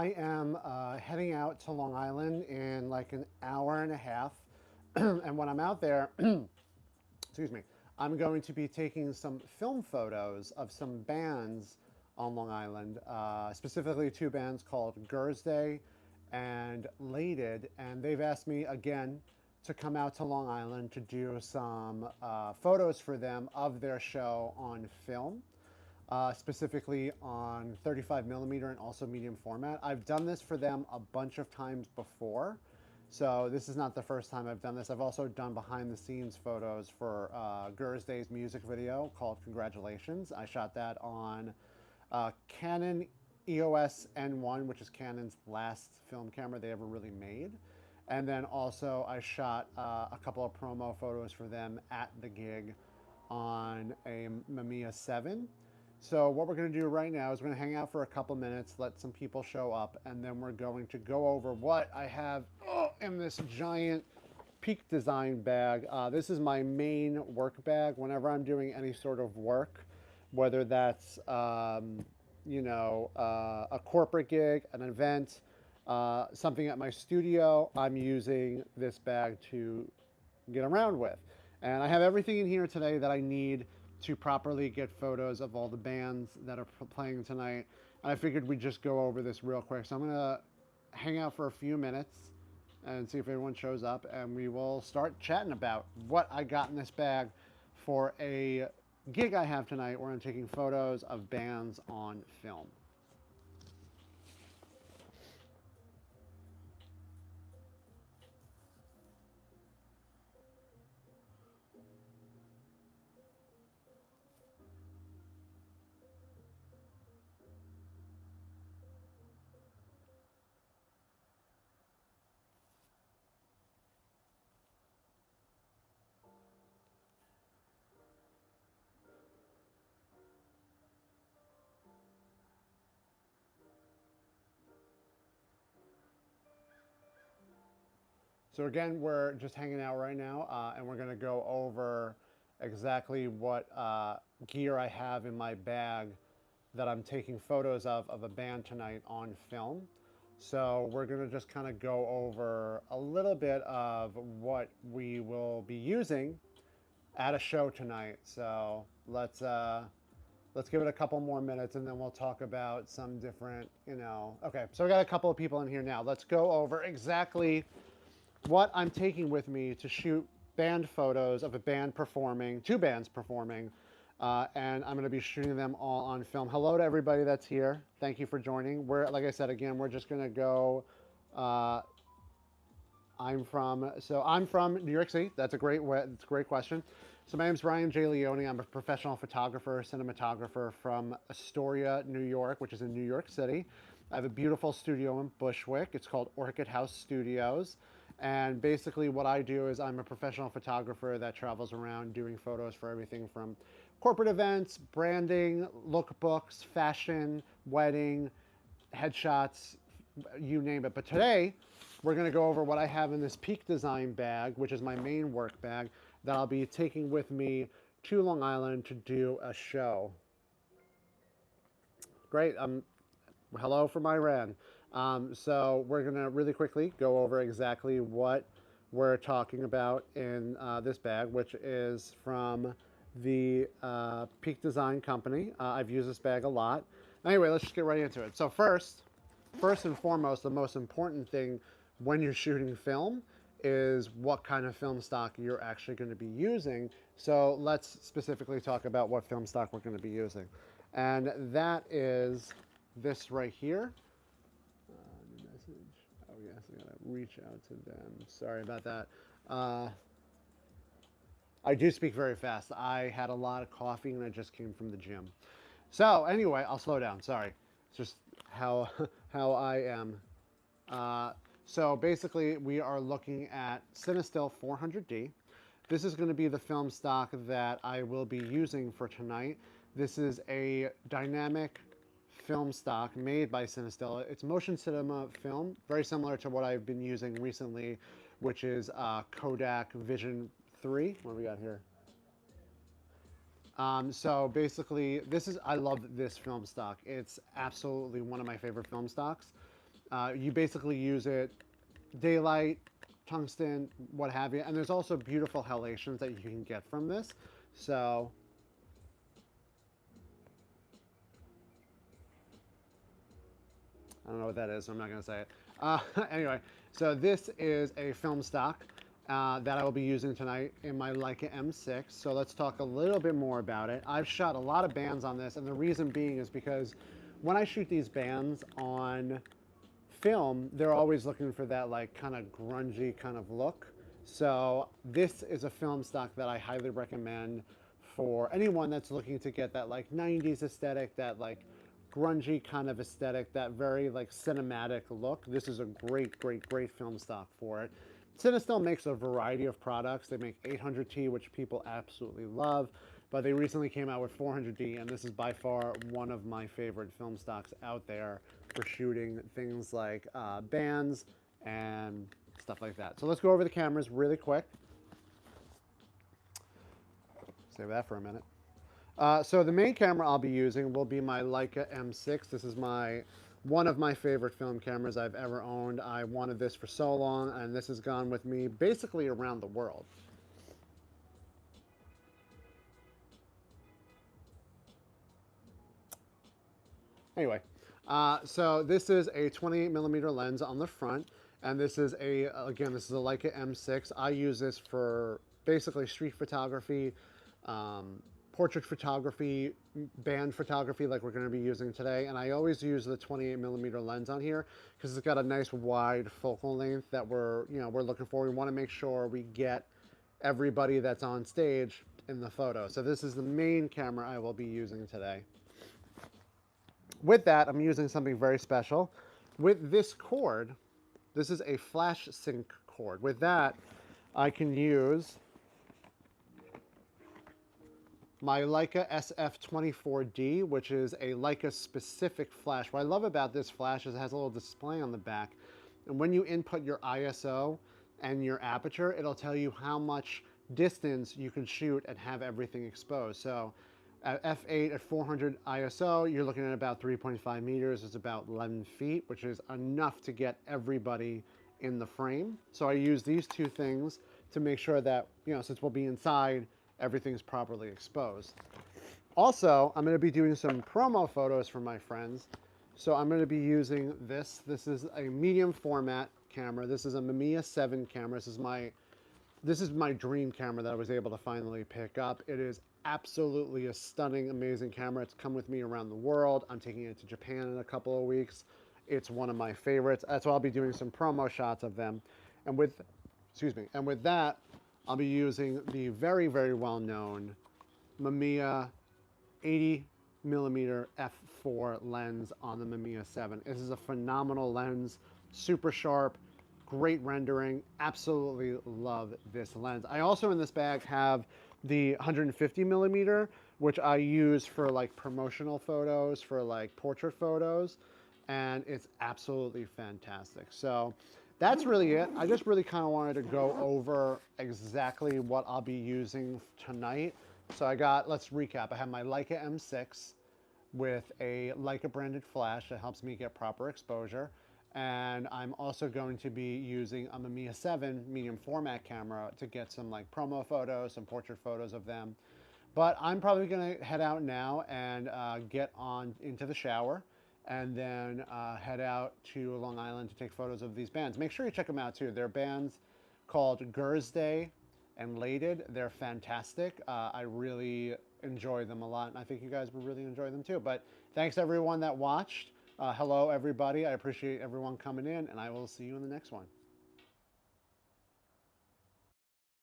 I am heading out to Long Island in like an hour and a half. And when I'm out there, excuse me, I'm going to be taking some film photos of some bands on Long Island, specifically two bands called Gursday and Laded. And they've asked me again to come out to Long Island to do some photos for them of their show on film, specifically on 35 millimeter and also medium format. I've done this for them a bunch of times before, so this is not the first time I've done this. I've also done behind the scenes photos for Gursday's music video called Congratulations. I shot that on Canon EOS N1, which is Canon's last film camera they ever really made. And then also I shot a couple of promo photos for them at the gig on a Mamiya 7. So what we're going to do right now is we're going to hang out for a couple minutes, let some people show up, and then we're going to go over what I have in this giant Peak Design bag. This is my main work bag whenever I'm doing any sort of work, whether that's a corporate gig, an event, something at my studio. I'm using this bag to get around with. And I have everything in here today that I need to properly get photos of all the bands that are playing tonight. And I figured we'd just go over this real quick. So I'm gonna hang out for a few minutes and see if everyone shows up, and we will start chatting about what I got in this bag for a gig I have tonight where I'm taking photos of bands on film. So again, we're just hanging out right now, and we're gonna go over exactly what gear I have in my bag that I'm taking photos of a band tonight on film. So we're gonna just kind of go over a little bit of what we will be using at a show tonight. So let's give it a couple more minutes, and then we'll talk about some different, Okay, so we got a couple of people in here now. Let's go over exactly what I'm taking with me to shoot band photos of a band performing, two bands performing, and I'm going to be shooting them all on film. Hello to everybody that's here. Thank you for joining. Like I said, again, we're just going to go. I'm from New York City. That's a great question. So my name's Ryan J. Leone. I'm a professional photographer, cinematographer from Astoria, New York, which is in New York City. I have a beautiful studio in Bushwick. It's called Orchid House Studios. And basically what I do is I'm a professional photographer that travels around doing photos for everything from corporate events, branding, lookbooks, fashion, wedding, headshots, you name it. But today, we're going to go over what I have in this Peak Design bag, which is my main work bag, that I'll be taking with me to Long Island to do a show. Great. Hello from Iran. So we're going to really quickly go over exactly what we're talking about in this bag, which is from the Peak Design Company. I've used this bag a lot. Anyway, let's just get right into it. So first and foremost, the most important thing when you're shooting film is what kind of film stock you're actually going to be using. So let's specifically talk about what film stock we're going to be using. And that is this right here. New message. Oh yes, I gotta reach out to them. Sorry about that. I do speak very fast. I had a lot of coffee and I just came from the gym. So anyway, I'll slow down. Sorry. It's just how how I am. So basically, we are looking at Cinestill 400D. This is going to be the film stock that I will be using for tonight. This is a dynamic film stock made by Cinestill. It's motion cinema film, very similar to what I've been using recently, which is Kodak Vision 3. What do we got here? So basically, I love this film stock. It's absolutely one of my favorite film stocks. You basically use it daylight, tungsten, what have you. And there's also beautiful halations that you can get from this. So I don't know what that is, so I'm not going to say it. Anyway, so this is a film stock that I will be using tonight in my Leica M6. So let's talk a little bit more about it. I've shot a lot of bands on this, and the reason being is because when I shoot these bands on film, they're always looking for that like kind of grungy kind of look. So this is a film stock that I highly recommend for anyone that's looking to get that like 90s aesthetic, that like grungy kind of aesthetic, that very like cinematic look. This is a great, great, great film stock for it. Cinestill makes a variety of products. They make 800T, which people absolutely love, but they recently came out with 400D, and this is by far one of my favorite film stocks out there for shooting things like bands and stuff like that. So let's go over the cameras really quick. Save that for a minute. So the main camera I'll be using will be my Leica M6. This is one of my favorite film cameras I've ever owned. I wanted this for so long, and this has gone with me basically around the world. Anyway, so this is a 28mm lens on the front, and this is again, this is a Leica M6. I use this for basically street photography, portrait photography, band photography like we're going to be using today. And I always use the 28mm lens on here because it's got a nice wide focal length that we're looking for. We want to make sure we get everybody that's on stage in the photo. So this is the main camera I will be using today. With that, I'm using something very special. With this cord, this is a flash sync cord. With that, I can use my Leica SF24D, which is a Leica specific flash. What I love about this flash is it has a little display on the back. And when you input your ISO and your aperture, it'll tell you how much distance you can shoot and have everything exposed. So at f8 at 400 ISO, you're looking at about 3.5 meters. It's about 11 feet, which is enough to get everybody in the frame. So I use these two things to make sure that, since we'll be inside, everything's properly exposed. Also, I'm going to be doing some promo photos for my friends. So I'm going to be using this. This is a medium format camera. This is a Mamiya 7 camera. This is my dream camera that I was able to finally pick up. It is absolutely a stunning, amazing camera. It's come with me around the world. I'm taking it to Japan in a couple of weeks. It's one of my favorites. That's why I'll be doing some promo shots of them. And with that, I'll be using the very, very well-known Mamiya 80mm f4 lens on the Mamiya 7. This is a phenomenal lens, super sharp, great rendering. Absolutely love this lens. I also in this bag have the 150mm, which I use for like promotional photos, for like portrait photos, and it's absolutely fantastic. So that's really it. I just really kind of wanted to go over exactly what I'll be using tonight. So let's recap. I have my Leica M6 with a Leica branded flash that helps me get proper exposure. And I'm also going to be using a Mamiya 7 medium format camera to get some like promo photos, some portrait photos of them. But I'm probably going to head out now and get on into the shower, and then head out to Long Island to take photos of these bands. Make sure you check them out too. They're bands called Gursday and Laded. They're fantastic. I really enjoy them a lot, and I think you guys will really enjoy them too. But thanks everyone that watched. Hello everybody. I appreciate everyone coming in, and I will see you in the next one.